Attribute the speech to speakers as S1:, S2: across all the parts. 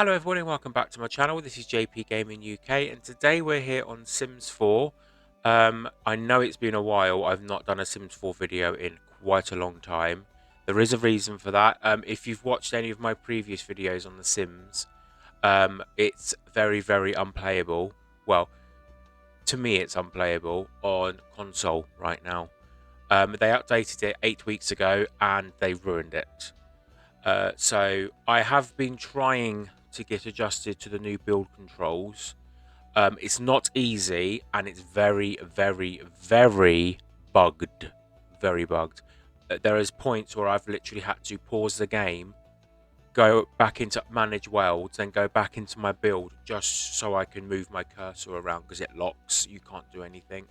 S1: Hello everyone and welcome back to my channel. This is JP Gaming UK and today we're here on Sims 4. I know it's been a while. I've not done a Sims 4 video in quite a long time. There is a reason for that. If you've watched any of my previous videos on The Sims, it's very unplayable. Well, to me it's unplayable on console right now. They updated it 8 weeks ago and they ruined it. So I have been trying to get adjusted to the new build controls. It's not easy and it's very bugged. Very bugged. There is points where I've literally had to pause the game, go back into manage worlds, then go back into my build just so I can move my cursor around because it locks. You can't do anything.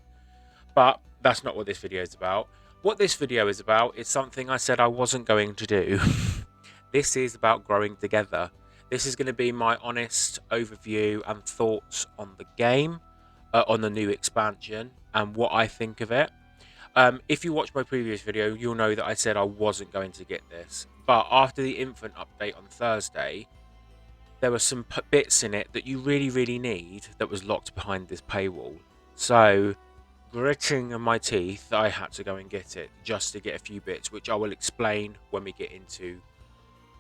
S1: But that's not what this video is about. What this video is about is something I said I wasn't going to do. This is about growing together. This is going to be my honest overview and thoughts on the game, on the new expansion, and what I think of it. If you watched my previous video, you'll know that I said I wasn't going to get this. But after the infant update on Thursday, there were some bits in it that you really need that was locked behind this paywall. So, gritting my teeth, I had to go and get it just to get a few bits, which I will explain when we get into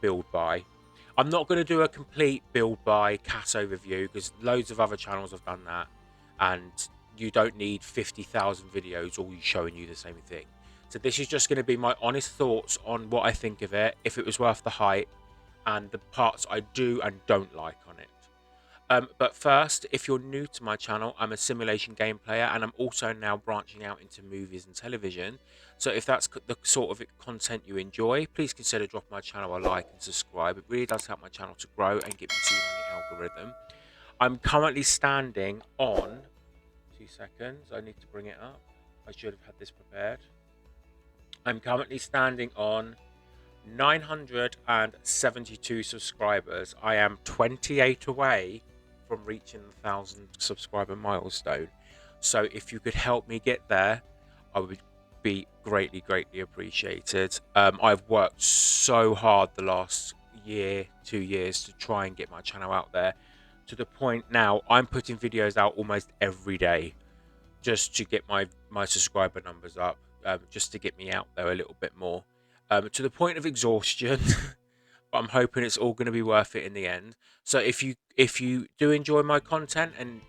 S1: build by. I'm not going to do a complete build by CAS overview because loads of other channels have done that and you don't need 50,000 videos all showing you the same thing. So this is just going to be my honest thoughts on what I think of it, if it was worth the hype, and the parts I do and don't like on it. But first, if you're new to my channel, I'm a simulation game player and I'm also now branching out into movies and television. So if that's the sort of content you enjoy, please consider dropping my channel a like and subscribe. It really does help my channel to grow and get me seen on the algorithm. I'm currently standing on... 2 seconds, I need to bring it up. I should have had this prepared. I'm currently standing on 972 subscribers. I am 28 away from reaching the 1,000 subscriber milestone. So if you could help me get there, I would be greatly appreciated. I've worked so hard the last year, 2 years to try and get my channel out there, to the point now I'm putting videos out almost every day just to get my subscriber numbers up, just to get me out there a little bit more, to the point of exhaustion. But I'm hoping it's all going to be worth it in the end. So if you do enjoy my content and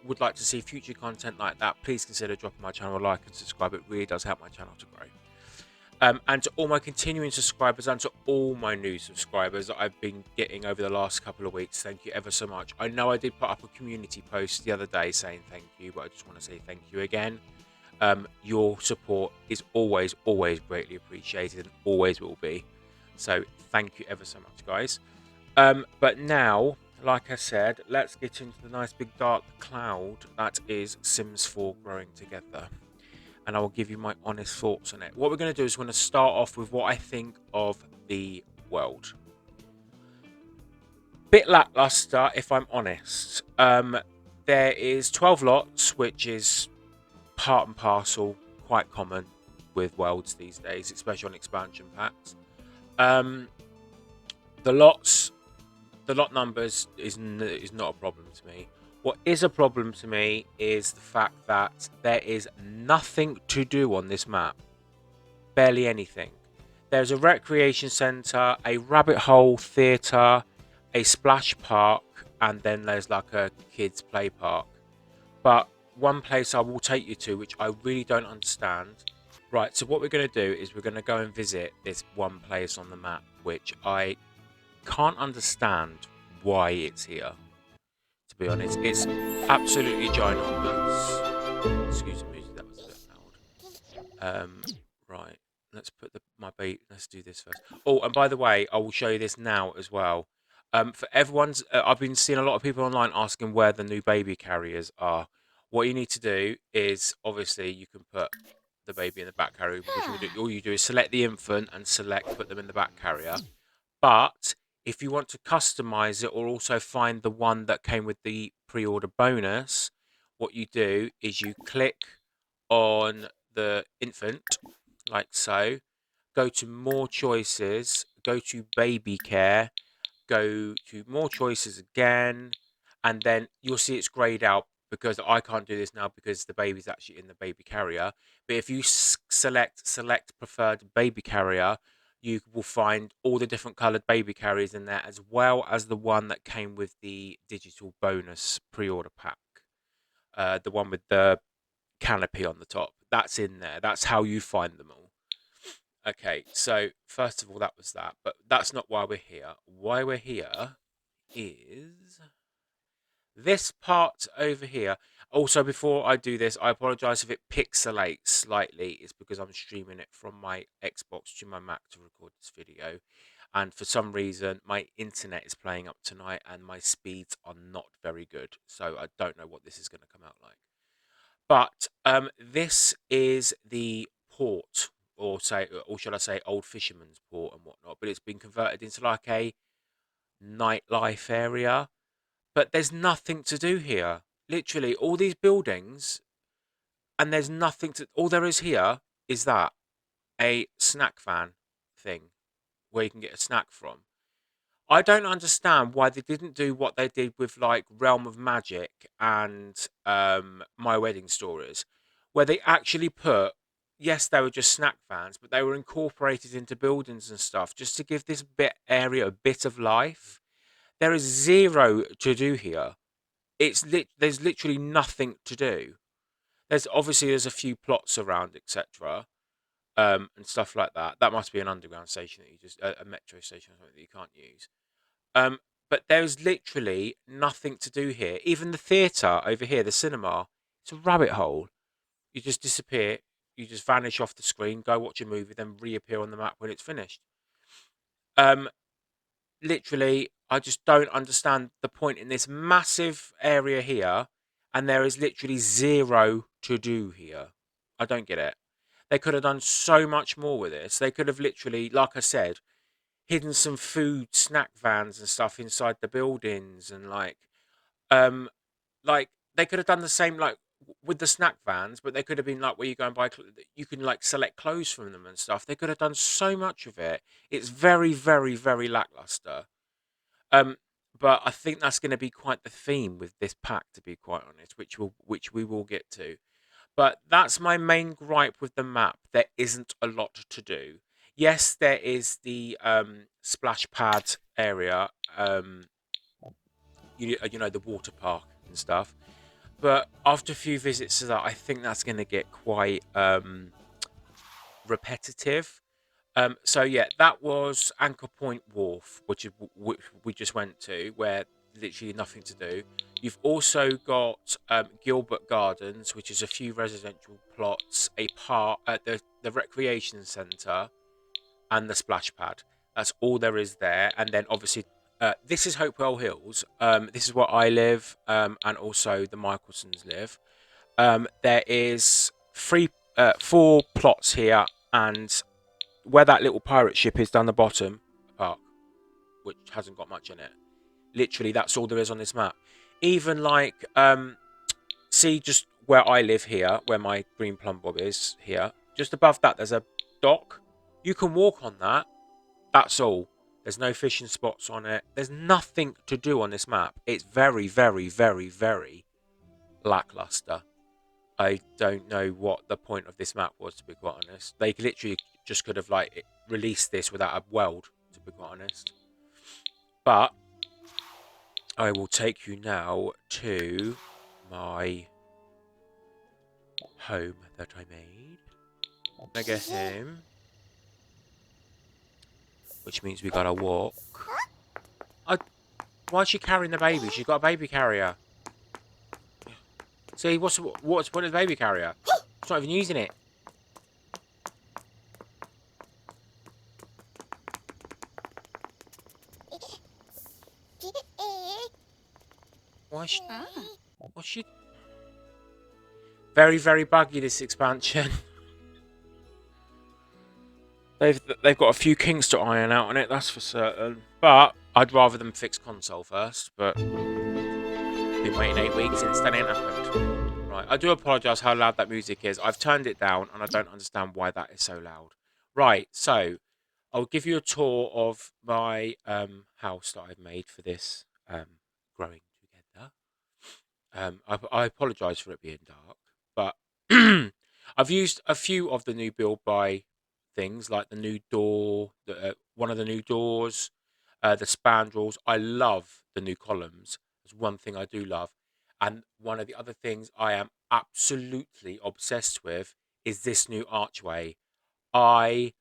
S1: would like to see future content like that, please consider dropping my channel a like and subscribe. It really does help my channel to grow. And to all my continuing subscribers and to all my new subscribers that I've been getting over the last couple of weeks, thank you ever so much. I know I did put up a community post the other day saying thank you, but I just want to say thank you again. Your support is always greatly appreciated and always will be. So thank you ever so much, guys. But now, like I said, let's get into the nice big dark cloud that is Sims 4 growing together. And I will give you my honest thoughts on it. What we're going to do is we're going to start off with what I think of the world. Bit lackluster, if I'm honest. There is 12 lots, which is part and parcel, quite common with worlds these days, especially on expansion packs. The lot numbers is not a problem to me. What is a problem to me is the fact that there is nothing to do on this map. Barely anything. There's a recreation centre, a rabbit hole theatre, a splash park, and then there's like a kids play park. But one place I will take you to, which I really don't understand. Right, so what we're going to do is we're going to go and visit this one place on the map, which I can't understand why it's here. To be honest, it's absolutely ginormous. Excuse me, that was a bit loud. Right, let's put my bait. Let's do this first. Oh, and by the way, I will show you this now as well. For everyone's, I've been seeing a lot of people online asking where the new baby carriers are. What you need to do is, obviously, you can put the baby in the back carrier. All you do is select the infant and put them in the back carrier. But if you want to customize it or also find the one that came with the pre-order bonus, what you do is you click on the infant, like so, go to more choices, go to baby care, go to more choices again, and then you'll see it's grayed out because I can't do this now because the baby's actually in the baby carrier. But if you select preferred baby carrier, you will find all the different colored baby carriers in there, as well as the one that came with the digital bonus pre-order pack, the one with the canopy on the top. That's in there. That's how you find them all. Okay, so first of all, that was that, but that's not why we're here. Why we're here is this part over here. Also, before I do this, I apologize if it pixelates slightly. It's because I'm streaming it from my Xbox to my Mac to record this video. And for some reason, my internet is playing up tonight and my speeds are not very good. So I don't know what this is going to come out like. But this is the port, or should I say, old fisherman's port and whatnot. But it's been converted into like a nightlife area. But there's nothing to do here. Literally, all these buildings, and there's nothing to. All there is here is that a snack van thing where you can get a snack from. I don't understand why they didn't do what they did with like Realm of Magic and My Wedding Stories, where they actually put, yes, they were just snack vans, but they were incorporated into buildings and stuff just to give this bit area a bit of life. There is zero to do here. There's literally nothing to do. There's a few plots around, etc. And stuff like that. That must be an underground station that you just a metro station or something that you can't use. Um, but there's literally nothing to do here. Even the theatre over here, the cinema, it's a rabbit hole. You just disappear. You just vanish off the screen, go watch a movie, then reappear on the map when it's finished. Um, Literally, I just don't understand the point in this massive area here, and there is literally zero to do here. I don't get it. They could have done so much more with this. They could have literally, like I said, hidden some food snack vans and stuff inside the buildings, and um like they could have done the same with the snack vans, but they could have been like where you go and buy you can like select clothes from them and stuff. They could have done so much of it. It's very, very, very lackluster. um, but I think that's going to be quite the theme with this pack, to be quite honest, which we will get to. But that's my main gripe with the map. There isn't a lot to do. Yes, there is the splash pad area, you know, the water park and stuff. But after a few visits to that, I think that's going to get quite repetitive. So yeah, that was Anchor Point Wharf, which we just went to, where literally nothing to do. You've also got Gilbert Gardens, which is a few residential plots, a park at the recreation centre, and the splash pad. That's all there is there. And then obviously, this is Hopewell Hills. This is where I live, and also the Michelsons live. There is four plots here, and where that little pirate ship is down the bottom, park, which hasn't got much in it. Literally, that's all there is on this map. Even see just where I live here, where my green plum bob is here. Just above that, there's a dock. You can walk on that. That's all. There's no fishing spots on it. There's nothing to do on this map. It's very, very, very, very lackluster. I don't know what the point of this map was, to be quite honest. They literally just could have released this without a world, to be quite honest. But I will take you now to my home that I made. Mega home. Which means we gotta walk. Why is she carrying the baby? She's got a baby carrier. See, what's the point of the baby carrier? It's not even using it. What's she? Very, very buggy, this expansion. They've got a few kinks to iron out on it, that's for certain. But I'd rather them fix console first. But been waiting 8 weeks and it still ain't happened. Right, I do apologise how loud that music is. I've turned it down and I don't understand why that is so loud. Right, so I'll give you a tour of my house that I've made for this growing together. I apologise for it being dark, but I've used a few of the new build by things like the new door, one of the new doors, the spandrels. I love the new columns. There's one thing I do love, and one of the other things I am absolutely obsessed with is this new archway. I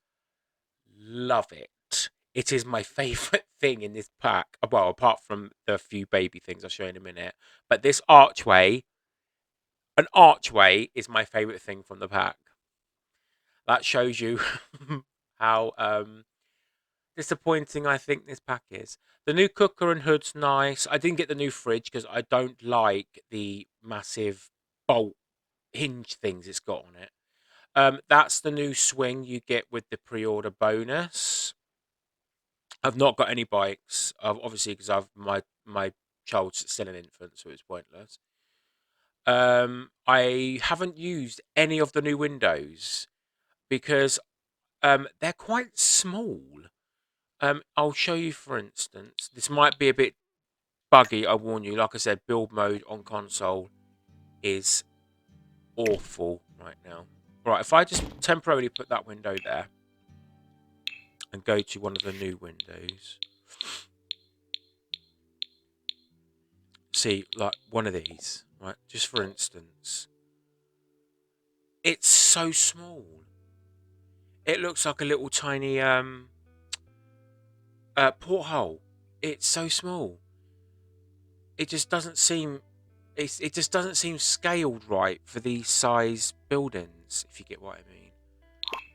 S1: love it. It is my favorite thing in this pack. Well, apart from the few baby things I'll show you in a minute, but this archway, an archway, is my favorite thing from the pack. That shows you how disappointing I think this pack is. The new cooker and hood's nice. I didn't get the new fridge because I don't like the massive bolt hinge things it's got on it. That's the new swing you get with the pre-order bonus. I've not got any bikes, obviously, because I've my child's still an infant, so it's pointless. I haven't used any of the new windows because they're quite small. I'll show you, for instance. This might be a bit buggy. I warn you. Like I said, build mode on console is awful right now. Right, if I just temporarily put that window there and go to one of the new windows. See, like one of these, right? Just for instance, it's so small. It looks like a little tiny porthole. It's so small. It just doesn't seem. It just doesn't seem scaled right for these size buildings, if you get what I mean.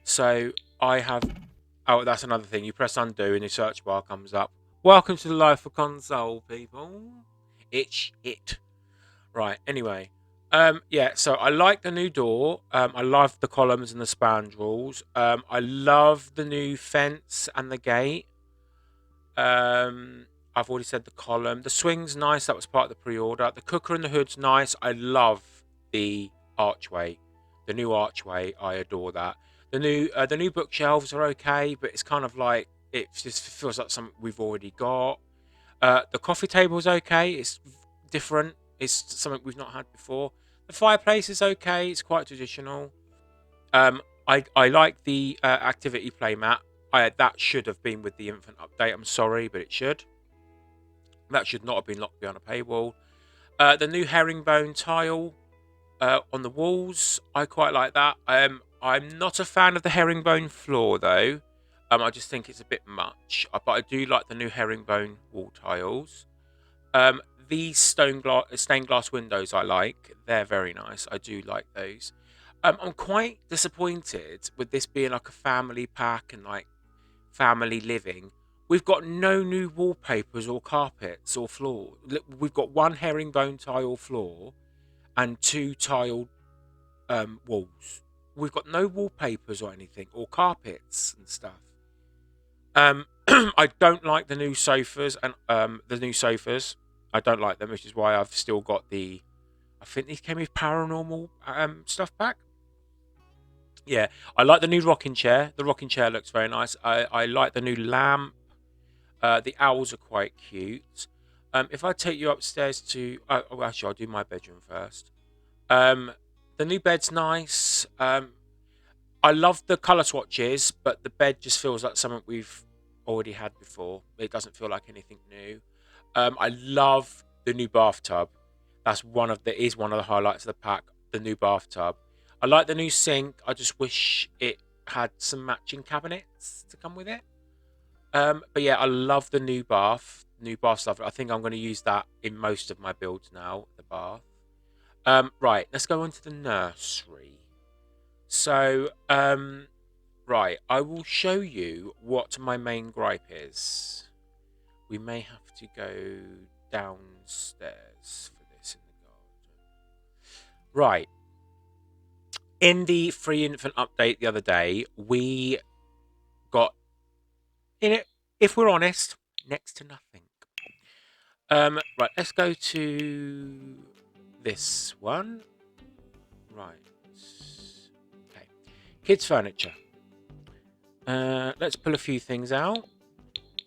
S1: So I have. Oh, that's another thing. You press undo and your search bar comes up. Welcome to the life of console, people. It's it. Right. Anyway. Yeah. So I like the new door. I love the columns and the spandrels. I love the new fence and the gate. I've already said the column. The swing's nice. That was part of the pre-order. The cooker and the hood's nice. I love the archway. The new archway. I adore that. The new bookshelves are okay, but it's kind of like it just feels like something we've already got. The coffee table's okay. It's different. It's something we've not had before. The fireplace is okay. It's quite traditional. I like the activity play mat. That should have been with the infant update. I'm sorry, but it should. That should not have been locked behind a paywall. The new herringbone tile on the walls, I quite like that. I'm not a fan of the herringbone floor though. I just think it's a bit much. But I do like the new herringbone wall tiles. Um, these stained glass windows I like. They're very nice. I do like those. I'm quite disappointed with this being like a family pack and like family living. We've got no new wallpapers or carpets or floor. We've got one herringbone tile floor and two tiled walls. We've got no wallpapers or anything or carpets and stuff. I don't like the new sofas and the new sofas. I don't like them, which is why I've still got the. I think these came with paranormal stuff back. Yeah, I like the new rocking chair. The rocking chair looks very nice. I like the new lamp. The owls are quite cute. If I take you upstairs to, actually, I'll do my bedroom first. Um, the new bed's nice. I love the color swatches, but the bed just feels like something we've already had before. It doesn't feel like anything new. I love the new bathtub. That's one of the highlights of the pack. The new bathtub. I like the new sink. I just wish it had some matching cabinets to come with it. But yeah, I love the new bath. New bath stuff. I think I'm going to use that in most of my builds now. The bath. Right. Let's go on to the nursery. So, right. I will show you what my main gripe is. We may have to go downstairs for this in the garden. Right. In the free infant update the other day, we got in it, if we're honest, next to nothing. Right, let's go to this one. Right. Okay. Kids furniture. Let's pull a few things out.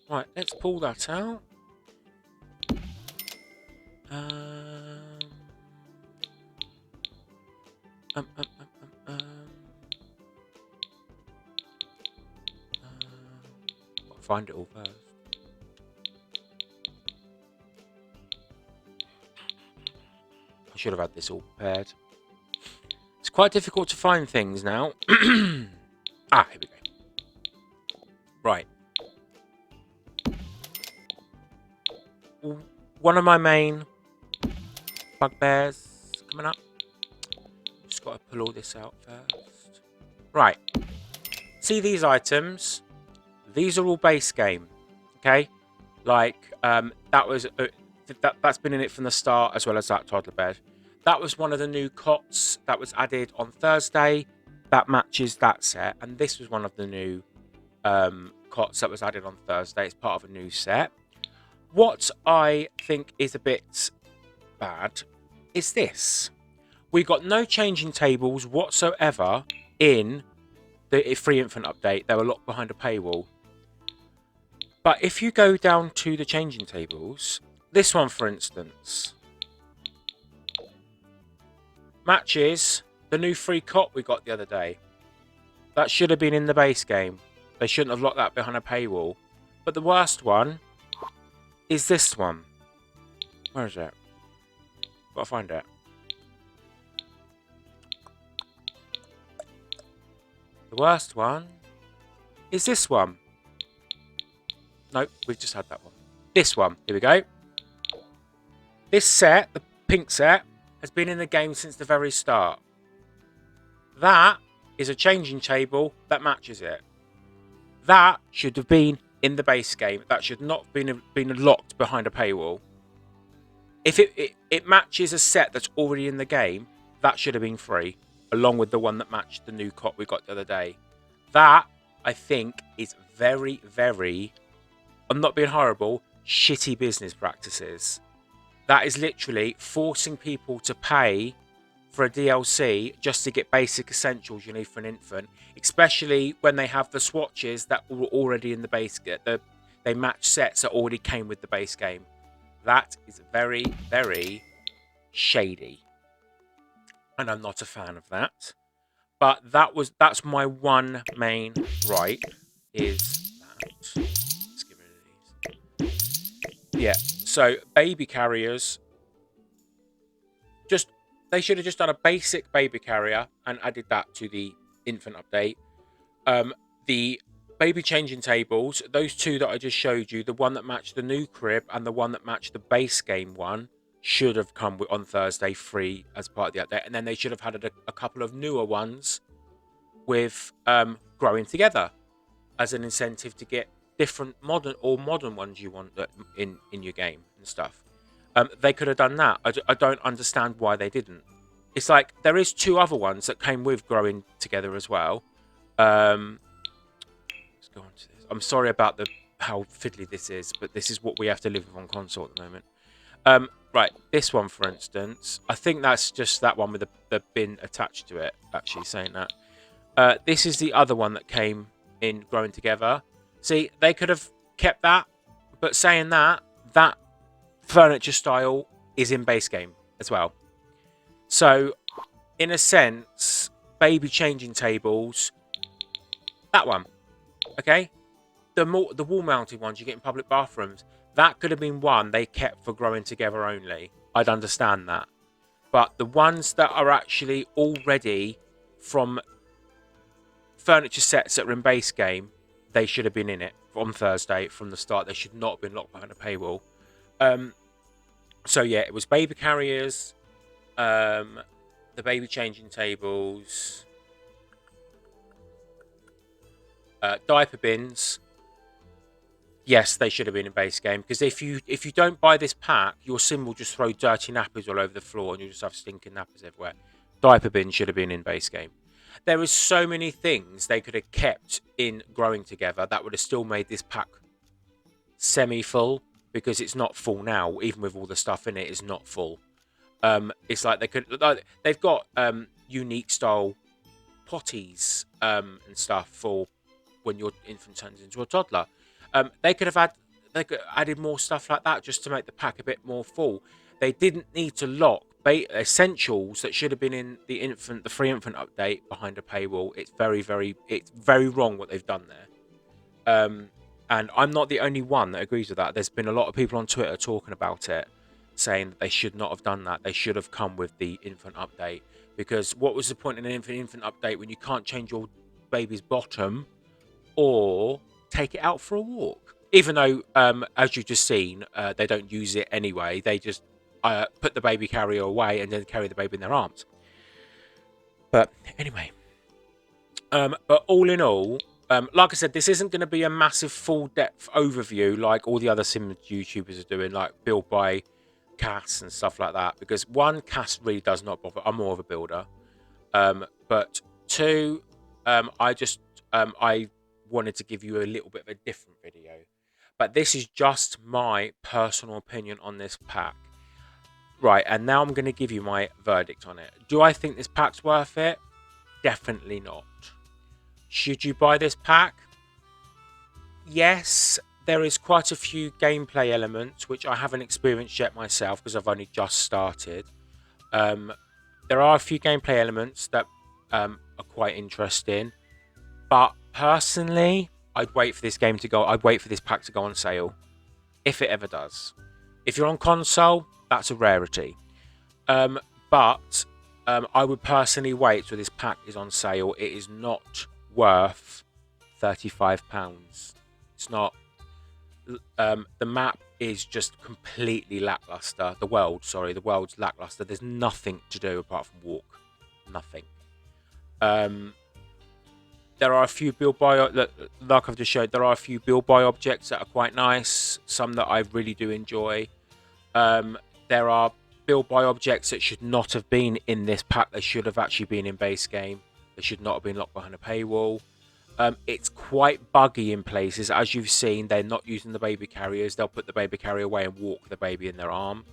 S1: Right, let's pull that out. Um, um, um, um, um, I'll find it all first. I should have had this all prepared. It's quite difficult to find things now. Here we go. Right. One of my main bugbears coming up. Just got to pull all this out first. Right. See these items? These are all base game. Okay? Like, that was... that's been in it from the start, as well as that toddler bed. That was one of the new cots that was added on Thursday. That matches that set. And this was one of the new cots that was added on Thursday. It's part of a new set. What I think is a bit bad is this. We got no changing tables whatsoever in the free infant update. They were locked behind a paywall. But if you go down to the changing tables, this one, for instance, matches the new free cot we got the other day. That should have been in the base game. They shouldn't have locked that behind a paywall. But the worst one is this one. Where is it? Gotta find it. The worst one is this one. Nope, we've just had that one. This one. Here we go. This set, the pink set, has been in the game since the very start. That is a changing table that matches it. That should have been in the base game. That should not have been locked behind a paywall. If it matches a set that's already in the game, that should have been free, along with the one that matched the new cot we got the other day. That, I think, is very, very, I'm not being horrible, shitty business practices. That is literally forcing people to pay for a DLC just to get basic essentials you need for an infant, especially when they have the swatches that were already in the base game. They match sets that already came with the base game. That is very, very shady. And I'm not a fan of that. But that's my one main gripe is that. Let's get rid of these. Yeah, so baby carriers, they should have just done a basic baby carrier and added that to the infant update. The baby changing tables, those two that I just showed you, the one that matched the new crib and the one that matched the base game one, should have come on Thursday free as part of the update. And then they should have had a couple of newer ones with growing together as an incentive to get different modern ones you want in your game and stuff. They could have done that. I don't understand why they didn't. It's like there is two other ones that came with growing together as well. Let's go on to this. I'm sorry about how fiddly this is, but this is what we have to live with on console at the moment. Right, this one, for instance, I think that's just that one with the bin attached to it, actually, saying that. This is the other one that came in growing together. See, they could have kept that, but saying that furniture style is in base game as well. So, in a sense, baby changing tables, that one, okay? The wall mounted ones you get in public bathrooms, that could have been one they kept for growing together only. I'd understand that. But the ones that are actually already from furniture sets that are in base game, they should have been in it on Thursday from the start. They should not have been locked behind a paywall. So yeah, it was baby carriers, the baby changing tables, diaper bins. Yes, they should have been in base game, because if you don't buy this pack, your sim will just throw dirty nappies all over the floor and you just have stinking nappies everywhere. Diaper bins should have been in base game. There is so many things they could have kept in growing together that would have still made this pack semi-full, because it's not full now. Even with all the stuff in it, it's not full. It's like they've got unique style potties and stuff for when your infant turns into a toddler. They could have added more stuff like that just to make the pack a bit more full. They didn't need to lock essentials that should have been in the free infant update behind a paywall. It's very wrong what they've done there. And I'm not the only one that agrees with that. There's been a lot of people on Twitter talking about it, saying that they should not have done that. They should have come with the infant update, because what was the point in an infant update when you can't change your baby's bottom or take it out for a walk? Even though, as you've just seen, they don't use it anyway. They just put the baby carrier away and then carry the baby in their arms. But anyway, but all in all, like I said, this isn't going to be a massive full depth overview like all the other Sims YouTubers are doing, like build by Cass and stuff like that, because one, Cass really does not bother. I'm more of a builder. But two, I wanted to give you a little bit of a different video. But this is just my personal opinion on this pack. Right, and now I'm going to give you my verdict on it. Do I think this pack's worth it? Definitely not. Should you buy this pack? Yes, there is quite a few gameplay elements which I haven't experienced yet myself because I've only just started. There are a few gameplay elements that are quite interesting, but personally, I'd wait for this game to go. I'd wait for this pack to go on sale, if it ever does. If you're on console, that's a rarity. But I would personally wait till this pack is on sale. It is not worth £35. It's not. The map is just completely lackluster. The world's lackluster. There's nothing to do apart from walk. Nothing. There are a few build by, like I've just showed, there are a few build by objects that are quite nice. Some that I really do enjoy. There are build by objects that should not have been in this pack. They should have actually been in base game. They should not have been locked behind a paywall. It's quite buggy in places. As you've seen, they're not using the baby carriers. They'll put the baby carrier away and walk the baby in their arm.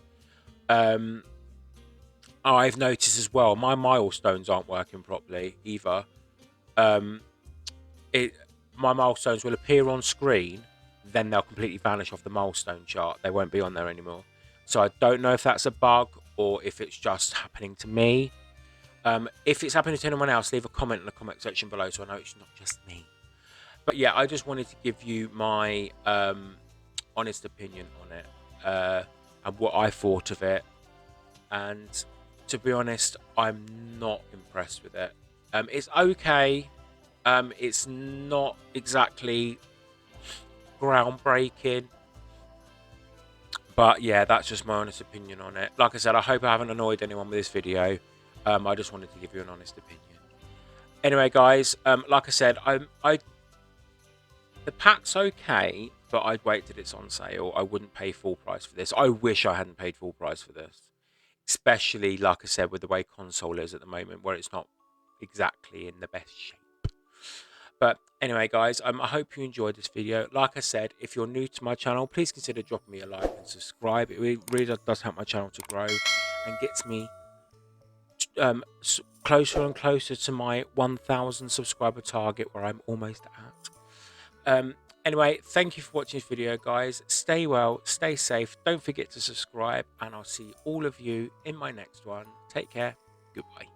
S1: I've noticed as well, my milestones aren't working properly either. My milestones will appear on screen, then they'll completely vanish off the milestone chart. They won't be on there anymore. So I don't know if that's a bug or if it's just happening to me. If it's happening to anyone else, leave a comment in the comment section below so I know it's not just me. But yeah, I just wanted to give you my honest opinion on it and what I thought of it. And to be honest, I'm not impressed with it. It's okay. It's not exactly groundbreaking. But yeah, that's just my honest opinion on it. Like I said, I hope I haven't annoyed anyone with this video. I just wanted to give you an honest opinion. Anyway, guys, like I said, the pack's okay, but I'd wait till it's on sale. I wouldn't pay full price for this. I wish I hadn't paid full price for this. Especially, like I said, with the way console is at the moment, where it's not exactly in the best shape. But anyway, guys, I hope you enjoyed this video. Like I said, if you're new to my channel, please consider dropping me a like and subscribe. It really does help my channel to grow and gets me closer and closer to my 1,000 subscriber target, where I'm almost at. Anyway, thank you for watching this video, guys. Stay well, stay safe, don't forget to subscribe, and I'll see all of you in my next one. Take care. Goodbye.